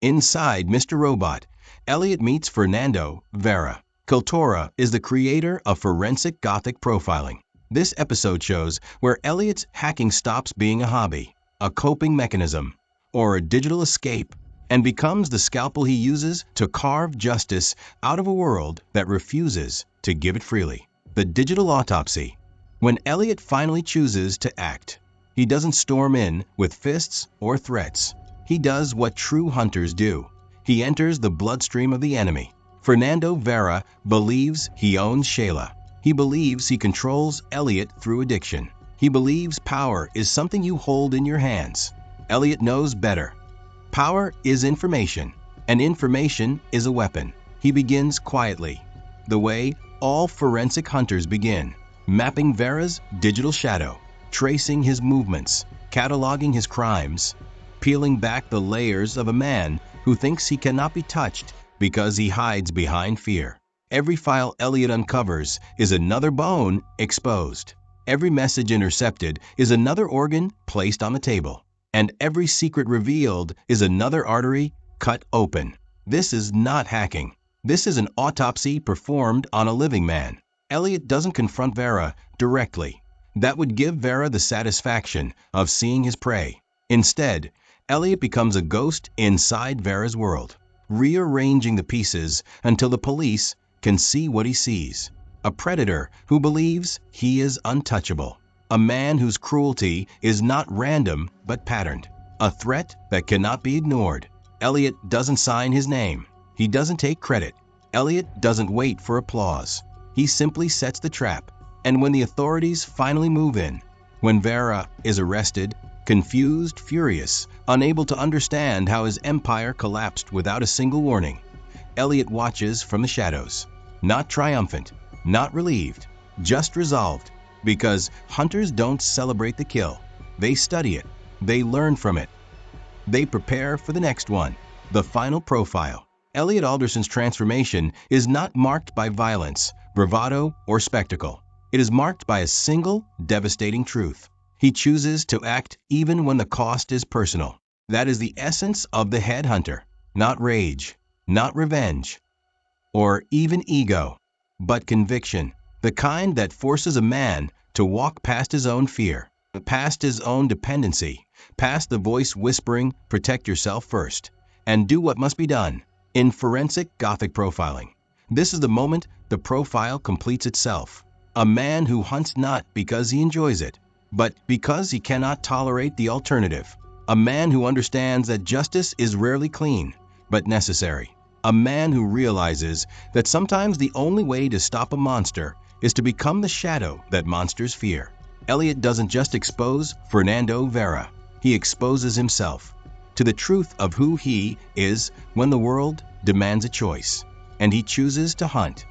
Inside Mr. Robot, Elliot meets Fernando Vera. Qyltora is the creator of forensic Gothic profiling. This episode shows where Elliot's hacking stops being a hobby, a coping mechanism, or a digital escape, and becomes the scalpel he uses to carve justice out of a world that refuses to give it freely. The digital autopsy. When Elliot finally chooses to act, he doesn't storm in with fists or threats. He does what true hunters do. He enters the bloodstream of the enemy. Fernando Vera believes he owns Shayla. He believes he controls Elliot through addiction. He believes power is something you hold in your hands. Elliot knows better. Power is information, and information is a weapon. He begins quietly, the way all forensic hunters begin, mapping Vera's digital shadow, tracing his movements, cataloging his crimes, peeling back the layers of a man who thinks he cannot be touched because he hides behind fear. Every file Elliot uncovers is another bone exposed. Every message intercepted is another organ placed on the table. And every secret revealed is another artery cut open. This is not hacking. This is an autopsy performed on a living man. Elliot doesn't confront Vera directly. That would give Vera the satisfaction of seeing his prey. Instead, Elliot becomes a ghost inside Vera's world, rearranging the pieces until the police can see what he sees. A predator who believes he is untouchable. A man whose cruelty is not random but patterned. A threat that cannot be ignored. Elliot doesn't sign his name. He doesn't take credit. Elliot doesn't wait for applause. He simply sets the trap. And when the authorities finally move in, when Vera is arrested, confused, furious, unable to understand how his empire collapsed without a single warning, Elliot watches from the shadows. Not triumphant, not relieved, just resolved. Because hunters don't celebrate the kill. They study it. They learn from it. They prepare for the next one. The final profile. Elliot Alderson's transformation is not marked by violence, bravado, or spectacle. It is marked by a single, devastating truth. He chooses to act even when the cost is personal. That is the essence of the headhunter. Not rage, not revenge, or even ego, but conviction. The kind that forces a man to walk past his own fear, past his own dependency, past the voice whispering, protect yourself first, and do what must be done. In forensic Gothic profiling, this is the moment the profile completes itself. A man who hunts not because he enjoys it, but because he cannot tolerate the alternative. A man who understands that justice is rarely clean, but necessary. A man who realizes that sometimes the only way to stop a monster is to become the shadow that monsters fear. Elliot doesn't just expose Fernando Vera. He exposes himself to the truth of who he is when the world demands a choice. And he chooses to hunt.